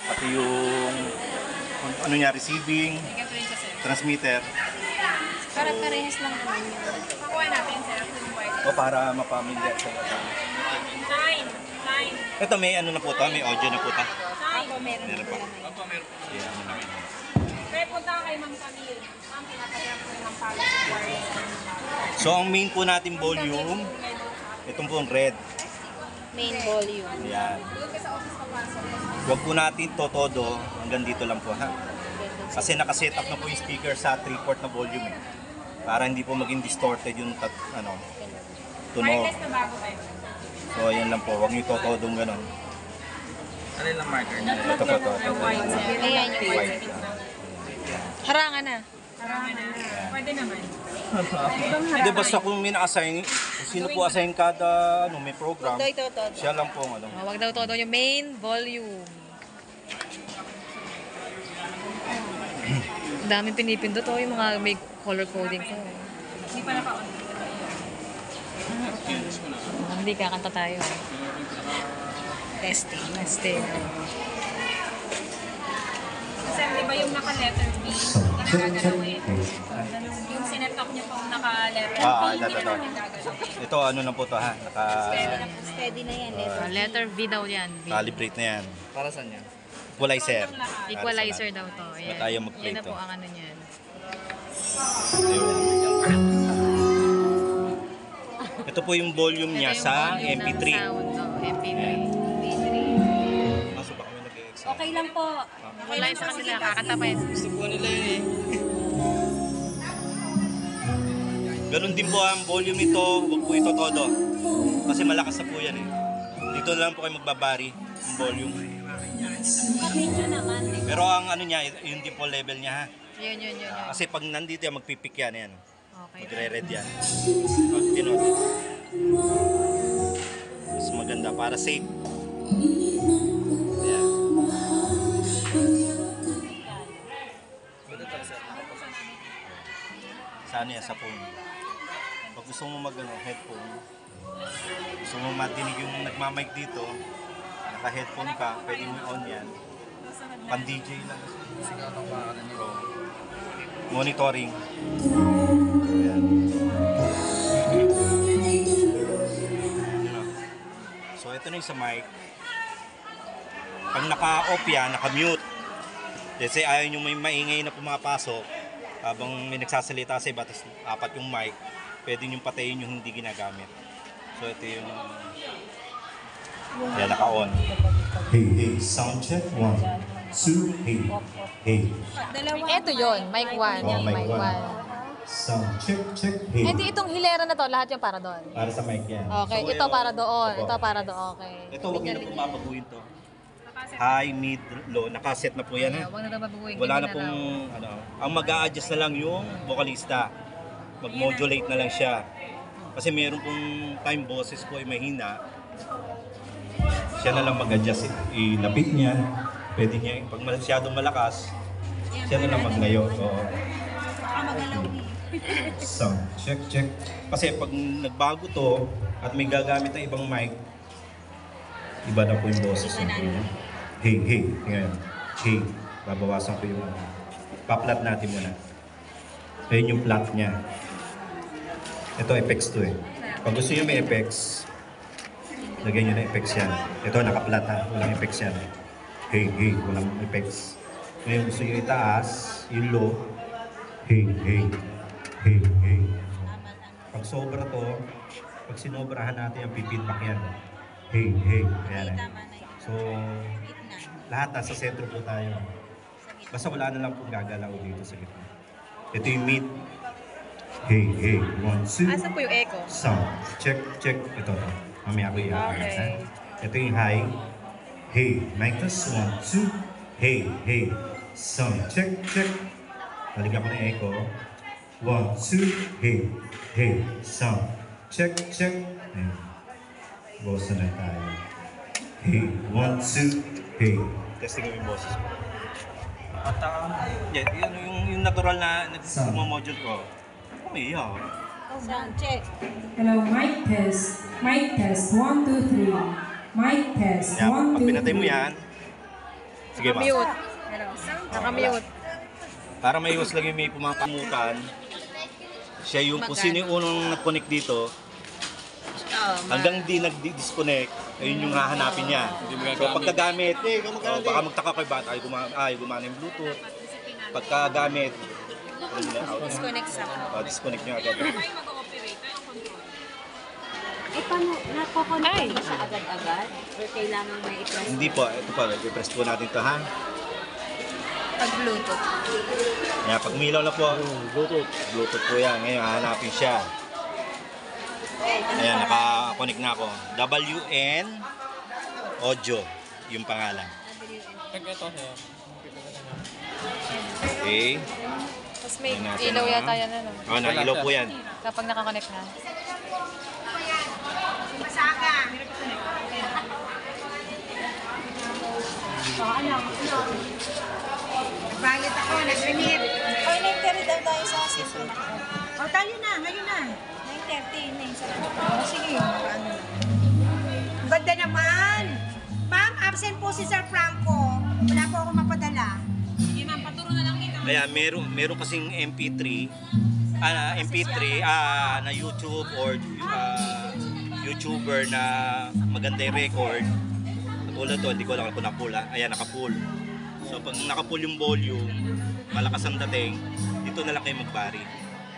Pati yung ano niya, receiving, transmitter. Para parehas lang naman yun. Pakuha natin sir yung white. O para mapamilya sa Nine. Ito may ano na po to, may audio na po to. Ako meron Meron din pa. naman. Yeah, ano na. Kaya punta ka kay Ma'am Camille. Ma'am, pinapahirap ko ng pala sa wireless. So ang main po natin volume, itong po ang red. Main volume. Yan. Doon ka sa office papasok. Huwag po natin todo, hanggang dito lang po ha. Kasi nakaset up na po yung speaker sa 3-port na volume eh. Para hindi po maging distorted yung tunog. Wireless na bago tayo. So ayan lang po, huwag nyo totodong gano'n. Ano lang marker na? Ito po to. Yung white sir. Ayan yung white. White. Harangan na. Harangan na. Pwede naman. Hindi basta kung may na-assign, kung sino po assign kada may program, Huwag daw ito todo. siya lang po ang ano. Huwag daw todo yung main volume. Ang daming pinipindot yung mga may color coding ko. Hindi pa naka-on. Hindi kakanta tayo. Testing. Testing. Kasi di ba yung naka-letter B, nagagawin. Yung sinetop niya pong naka-letter B, hindi ito. na namin gagawin. Ito ano na po to ha, Steady na yan. Letter V daw yan. V. calibrate na yan. Para saan yan? Equalizer. Equalizer daw to. Ayan. Ba't ayaw mag-play Yan na to? po ang ano niyan. Ito po yung volume niya Ito yung sa volume ng MP3. sound, MP3. Kaso baka may nag-e-exam. Okay lang po. Wala sa kanila. Kakanta pa yan. Gusto po nila yun eh. Ganun din po ang volume nito, huwag po ito todo. Kasi malakas na po yan eh. Dito na lang po kayo magbabari yung volume. Medyo naman. Pero ang ano niya, yun din po level niya ha. Yun. Kasi pag nandito yan, magpipik yan. Yan. Okay. Magre-red yan. Pag tinod. Mas maganda para safe. Ayan. Saan yan? Sa phone. Pag gusto mo headphone, gusto mo madinig yung nagmamic dito, naka-headphone ka, pwede mo on yan. Pan DJ lang. Pro. Monitoring. Ayan. So ito na yung sa mic. Pag naka-off yan, naka-mute. Let's say ayaw nyo may maingay na pumapasok habang may nagsasalita sa iba, tapos apat yung mic, pwede nyo patayin yung hindi ginagamit. So ito yung yan, naka-on. Hey, sound check, 1, 2, hey. Ito yun. Mic 1. Oh, mic Mic 1. one. Sound check, hey. Hindi, itong hilera na to, lahat yung para doon. Para sa mic yan. Okay, So, ito para doon. Opo. Ito para doon. Okay. Ito, huwag nyo na pong babaguhin to. High, mid, low. Nakaset na po yan ha. Huwag na ito babaguhin. Wala na Ganyan pong, raw. ang mag-a-adjust na lang yung vocalista. Mag-modulate na lang siya. Kasi meron pong time boses po ay mahina. Siya na lang mag-adjust. Ilapit niya. Pwede niya, pag masyadong malakas, siya na lang maglayo. Oo. Sound, check. Kasi pag nagbago to, at may gagamit ng ibang mic, iba na po yung boses niya. Hey. Tingnan. Hey. Babawasan ko yung pa-flat natin muna. Ayun yung flat niya. Ito effects to eh. Pag gusto niyo may effects, lagyan niyo na effects yan. Ito naka-flat ha. Walang effects yan. Hey. Walang effects. Ngayon gusto niyo itaas, yung low. Hey. Pag sobra to, pag sinobrahan natin yung feedback yan. Hey. Ayan eh. So, lahat nasa sentro po tayo. Basta wala na lang pong gagalaw dito sa gitna. Ito yung mid. Hey. 1, 2. Asa po yung echo? Sound. Check. Ito. Mamaya ko i-add. Okay. Ito yung high. Hey. Mic test. 1, 2. Hey. Sound. Check. Balikan ko na echo. 1, 2. Hey. Sound. Check. Ayan. Boss na lang tayo. Hey. 1, 2. Hey. Testing ko yung boses ko. Yung natural na nag-module ko. Umiyak. Sound check. Hello, mic test. 1, 2, 3. Mic test. Yan, 1, pag 2, pinatay mo 3. yan, Sige, ma. Mute. Naka-mute. Para may iwas lang yung may pumapamutan, siya yung kung sino yung unang nag-connect dito, hanggang di nag-disconnect, ayun yung hahanapin niya. So pagkagamit, baka magtaka kayo ba ay gumana yung Bluetooth. Pagkagamit, Disconnect sa disconnect niya agad. Kayo mag-ooperate, kayo ang control. Eh, paano? Nakokonect ba siya agad-agad? Or kailangan may i-press? Hindi po, ito pa, i-press po natin ito ha. pag Bluetooth. Kaya pag umilaw na po, Bluetooth po yan. Ngayon, hahanapin siya. Ayan, naka-connect na ako. WN Audio, yung pangalan. Okay. Tapos may Ayun natin, ilaw ha? yata yan, ano? Oh, nailaw po yan. Kapag nakakonect na. Bayad ako, nag-remit. Ay, 9:30 daw tayo sa system. O, tayo na, ngayon na. 9:30 na yung sa sige, ano. Ang ganda naman. Ma'am, absent po si Sir Franco. Wala po ako mapadala. Sige ma'am, paturo na lang dito. Kaya meron kasing MP3 na YouTube or YouTuber na maganda yung record. Katulad to, hindi ko alam kung napula. Ayan, nakapull. So pag nakapull yung volume, malakas ang dating, dito na lang kayo magbari.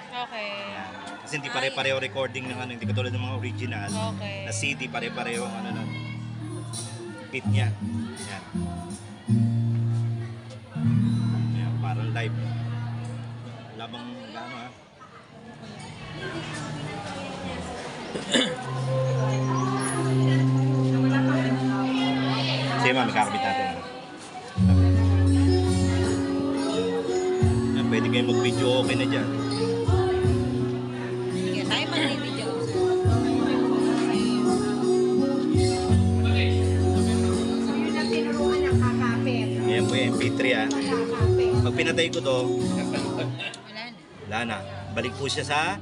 Okay. Ayan. Kasi hindi pare-pareho recording ng ano, hindi katulad ng mga original. Okay. Na CD, pare-pareho ang ano nun, beat niya. Ayan. Ayan, parang live. Labang gano ha. Sige ma'am, kakabit natin. Ayan, pwede kayo mag-video, okay na dyan. Sige, tayo mag-video. Yun ang tinuruan ng kakapit. Ayan po yung MP3 ha. Kakapit. Pag pinatay ko to, Wala na. wala na. Balik po siya sa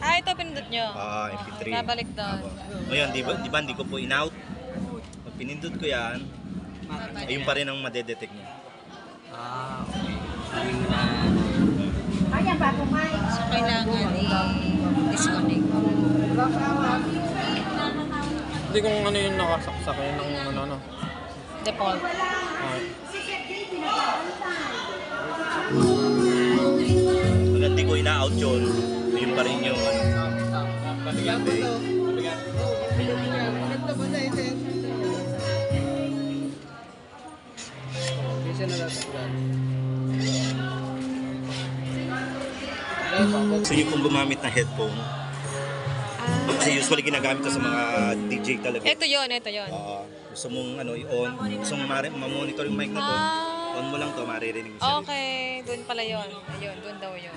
Ah, ito pinindot nyo. MP3. Babalik doon. Ngayon, di ba hindi ko po in-out? Pag pinindot ko yan, ayun pa rin ang madedetect niya. Ayan, bago mic. So, kailangan i-disconnect. Hindi kung ano yung nakasaksak yun ng ano. Default. Pag hindi ko ina-out yun, ayun pa rin yung ano. Okay. So yung kung gumamit ng headphone, kasi usually ginagamit ko sa mga DJ talaga. Ito yon, ito yon. Gusto mong ano, i-on, gusto mong ma-monitor yung mic na to, on mo lang to, maririnig mo siya. Okay, doon pala yon. Ayun, doon daw yon.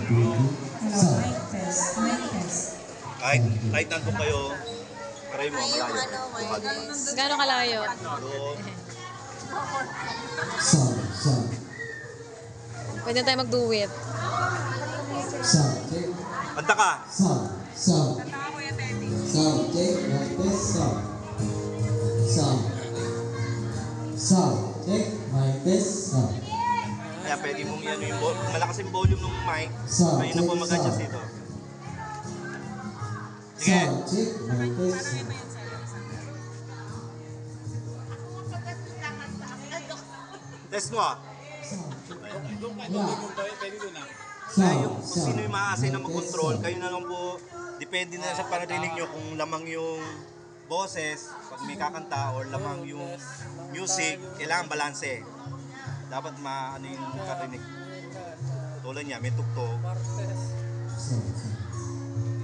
Hello, mic test. Mic test. Kahit nandun kayo, try mo, malayo. Gano'ng kalayo? Doon. Pwede tayo mag-duet. Kanta ka! Kaya pwede mong yan yung malakas yung volume ng mic, ayun na po mag-adjust dito. Sige! Test mo ah! Yung kung sino yung ma-assign na mag-control, kayo na lang po, depende na sa panarinig nyo kung lamang yung boses, pag may kakanta, or lamang yung music, kailangan balanse. Dapat ano yung karinig. Tulad niya, may tugtog.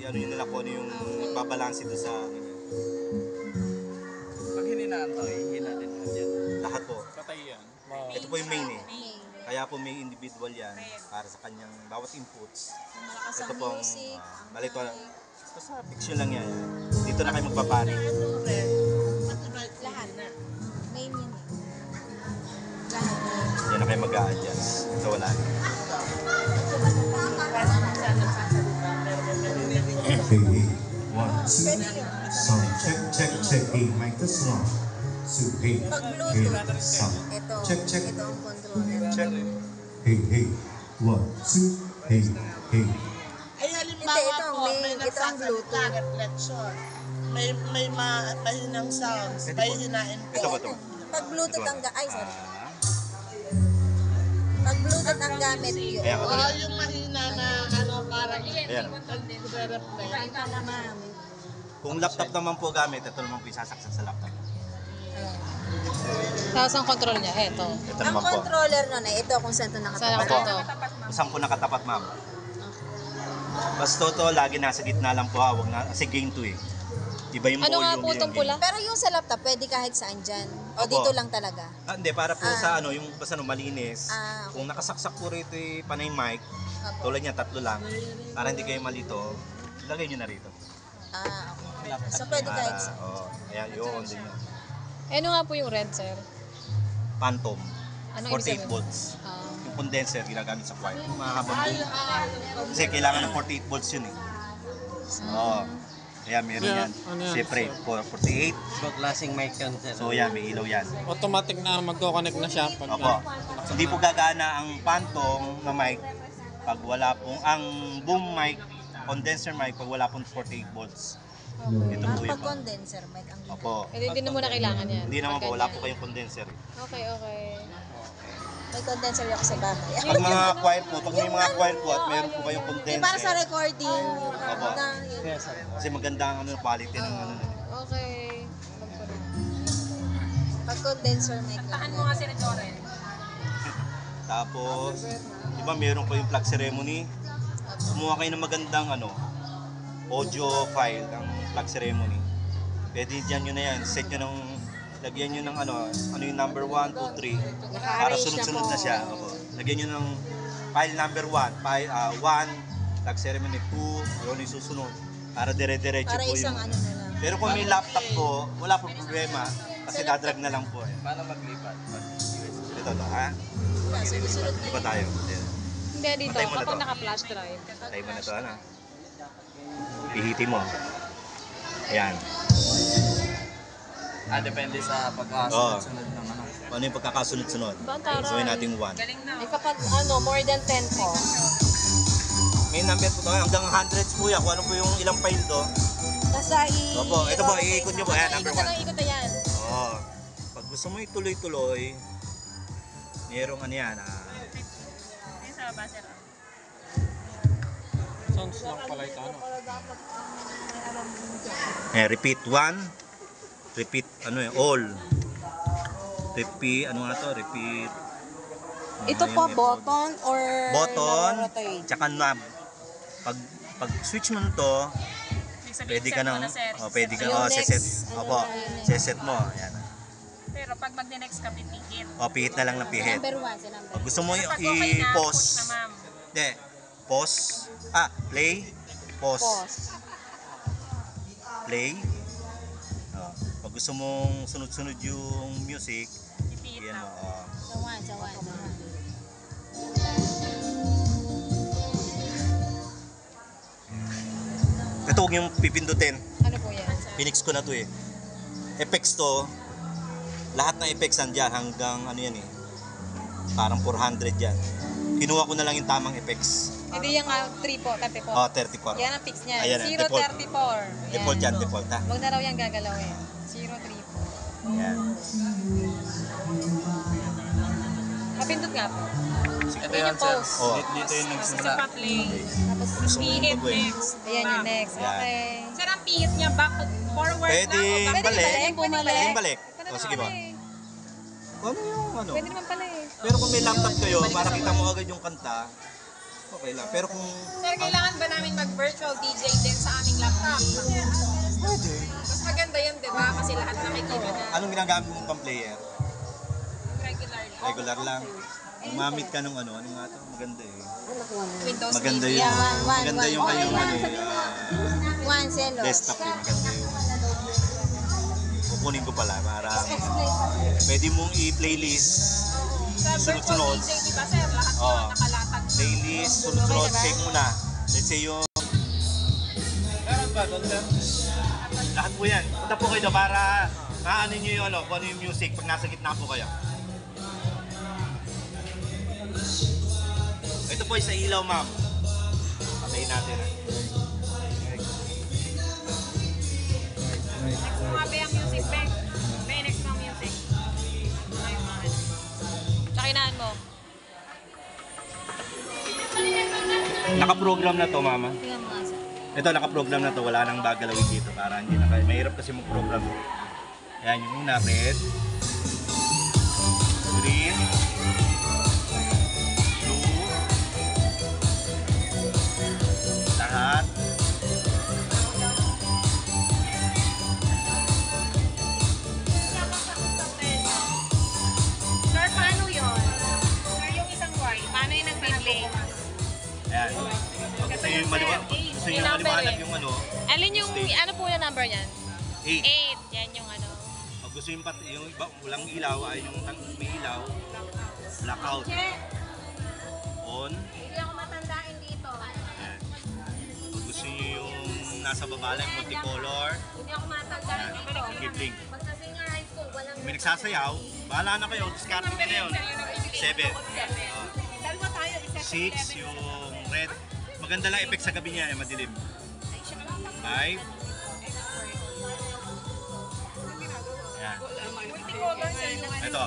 Ano yun nila po, ano yung babalanse doon sa ano. Pag hininaan to, hihina din yan. Lahat po. Patay yan. Ito po yung main eh. Kaya po may individual yan para sa kanyang bawat inputs. Ito pong balito. Basta fiction lang yan. Dito na kayo magpapari. Lahat na. Main yun. Yan na kayo mag-a-adjust. Ito wala. Okay. 1, two. Sound. Check. Hey, mic test 1, 2. Hey. Pag Hey. Bluetooth, Sound. ito. Check. Ito ang controller. Check. Hey. 1, 2. Hey. Ay, halimbawa Hindi, ito ang po, link, may ito ang nagsasalita, Bluetooth. reflection. May mahinang sounds, may hinain po. Ito ba to? Pag Bluetooth ang Pag Bluetooth ang gamit yun. Ayan, Oh, yung mahina na parang Ayan. nagre-reflect. Kung laptop naman po gamit, ito naman po isasaksak sa laptop. Tapos ang control niya, eto. Ito Ang naman po. controller nun ay ito kung saan ito Saan nakatapat. nakatapat? Saan po nakatapat, ma'am? Basta to, lagi nasa gitna lang po hawak na. Kasi game 2 eh. Iba yung Ano nga volume po yung itong game. pula? Pero yung sa laptop, pwede kahit saan dyan. O Opo. dito lang talaga. Hindi, para po sa ano, yung basta no, malinis. Ah, okay. Kung nakasaksak po rito yung panay mic, Opo. tulad niya, 3 lang. Para hindi kayo malito, lagay nyo na rito. Okay. So pwede kahit Para, saan. ayan, yun din yun. Ano nga po yung red, sir? Phantom, Ano ibig 48 sabihin? volts. Ah. Yung condenser, ginagamit sa choir. Mahabang po. Kasi kailangan ng 48 volts yun eh. Oo. Ayan, meron Yeah, yan. ano yan, Siyempre, sir? 48. So, klaseng mic yun, sir. So yan, may ilaw yan. Automatic na magko-connect na siya. Pag Opo. Hindi po gagana ang phantom na mic pag wala pong, ang boom mic, condenser mic, pag wala pong 48 volts. Ito po Pag yun. condenser mic ang ginagawa. Opo. Hindi na muna kailangan yan. Hindi naman po, Pag wala ganyan. po kayong condenser. Okay. May condenser ako sa bahay. Pag mga choir po, pag may mga choir po at meron po kayong Di para sa condenser, recording. Opo. kasi maganda ang ano, quality ng ano. Okay. Pag condenser mic lang. Tahan mo nga si Joren. Tapos, di ba meron po yung flag ceremony? Kumuha kayo ng magandang ano, audio file ng flag ceremony. Pwede dyan nyo na yan. Set nyo ng, lagyan nyo ng ano yung number 1, 2, 3. Para sunod-sunod na siya. Opo. Lagyan nyo ng file number 1, file 1, flag ceremony 2, yun yung susunod. Para dire-diretso Para po isang yung... ano na lang. Pero kung may laptop po, wala po problema. Kasi dadrag na lang po eh. Paano maglipat? Ito to, ha? Sunod-sunod na Di ba tayo? Hindi, dito. Patay mo na Kapag to. naka-flash drive. Tayo mo na to, ano? Ihiti mo. Ayan. Depende sa Oo. pagkasunod-sunod ng ano. Ano yung pagkakasunod-sunod? Bantara. Gawin natin 1. Galing na. Eh kapag more than 10 po. May number po to, hanggang hundreds po yan. Kung ano po yung ilang file to. Basta Opo, ito po, iikot nyo po. Ayan, number Ikot na 1. ikot na yan. Oo. Pag gusto mo ituloy-tuloy, mayroong ano yan, Ayun sa baba, sir. sounds lang pala ito. Ano? repeat 1, repeat, all. Repeat, ano nga to, repeat. Ito po, yung button or button, rotate? tsaka knob. Pag switch mo to, pwede ka nang, pwede ka, Yung seset, next, ano opo, na yun eh. seset mo, ayan. Pero pag mag-next ka, pipigit. Pihit na lang ng pihit. Number 1 sa number Pag gusto mo Pag okay na, push na, i-pause, ma'am. hindi, pause, play, pause, Pause. play. Pag gusto mong sunod-sunod yung music, Pipigit yan na. mo, Sa 1, sa 1. ito huwag yung pipindutin. Ano po yan? Pinix ko na to eh. Effects to, lahat ng effects nandiyan hanggang ano yan eh. Parang 400 yan. Kinuha ko na lang yung tamang effects. Hindi yung 3 po, 34. 34. Yan ang fix niya. Ayan, default. 034. Default yan, default ha. Huwag na raw yan gagalawin. 034. Yan. Kapindot nga po. Ito Yun yun, yung sir. pause. Oh. Dito yung Kasi nagsimula. sa play. Tapos Gusto mo Pihit gagawin. next. ayan yung next. Yan. Okay. Sir, ang pihit niya, back, forward Pwede lang o back? balik. Pwede balik. Pwede O sige ba? naman eh. Ano yung ano? Pwede naman pala eh. Pero kung may laptop kayo, para kita mo agad yung kanta, okay lang. Pero kung Sir, kailangan ba namin mag-virtual DJ din sa aming laptop? pwede. Mas maganda yun, di ba? Kasi lahat nakikita na Anong ginagamit mong pang player? regularly. Regular lang. Gumamit ka nung ano nga to? Maganda eh. Windows Maganda TV. yung, One, maganda one. yung Okay kanyang lang, ano, sabi mo. 1 selos. desktop eh. Maganda yung kukunin ko pala para pwede mong i-playlist Sa virtual sunod-sunod. DJ, di ba sir? Lahat Oo. na nakalatag. Playlist, sunod-sunod, check muna. Let's say yung doon, sir. Lahat po yan. Punta po kayo doon para ano nyo yung ano, kung ano yung music pag nasa gitna po kayo. Ito po sa ilaw, ma'am. Patayin natin. Next mo nga ba yung music, Beng? Beng, next mo ang music. Ayun nga. Tsakinaan mo. Naka-program na to, mama. Tingnan mo nga sir. Ito, naka-program na to. Wala nang bagalawin dito para hindi na kayo. Mahirap kasi mag-program. Ayan, yung una, red. Green. Blue. Lahat. Sir, paano yun? Sir, yung isang white, paano yung nag-blink? Ayan. Pag gusto nyo yung maliwanag yung ano, Alin yung, ano po yung number niyan? 8. 8. Yan yung ano. Pag gusto yung, yung iba, walang ilaw, ay yung may ilaw, blackout. On. Hindi ako matandain dito. Ayan. Pag gusto nyo yung nasa baba lang, multicolor, Hindi ako matandain dito. give-link. Pag sa senior high school, walang... Kung may nagsasayaw, bahala na kayo, discard nyo na yun. 7. Dalawa tayo, isa 6, yung red. Maganda lang effect sa gabi niya, madilim. 5. Ayan. Ito,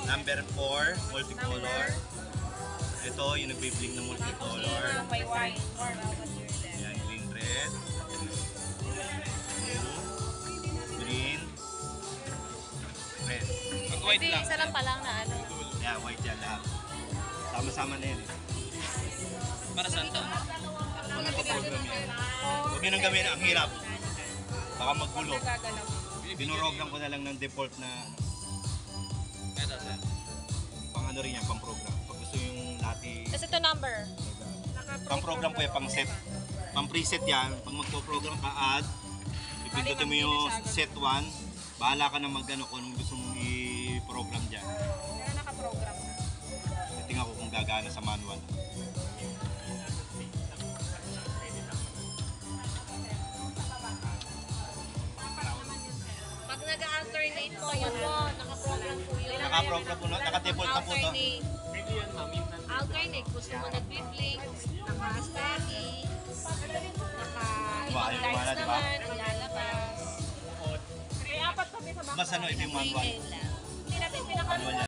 number 4, multicolor. Ito, yung nagbe-blink ng multicolor. May white. Ayan, green, red. Blue. Green. Red. Hindi, isa lang pa lang na ano. Yeah, white yan lahat. Sama-sama na yan. Para saan to? Kung nagpa-program yan. Huwag yun ang gawin, ang hirap. Baka maggulo. Binorogram ko na lang ng default na Ito, sir. pang ano rin yan, pang program. Pag gusto yung lati, Tapos ito number. pang program ko yan, pang set. Pang preset yan, pag magpo-program ka add, ipindutin mo yung set 1, bahala ka na mag-ano kung anong gusto mong i-program dyan. Kaya nakaprogram na. Tingnan ko kung gagana sa manual. Pag nag-alternate po yun po, nakaprogram po yun. Naka-program po, naka-default na po to. Alternate. Gusto mo nag-blink, naka-steady, Diba, ayaw kumana, diba? ilalabas. Kaya apat kami sa Mas ano, ito yung manual. Ayun lang. Hindi natin pinaka Manual yan.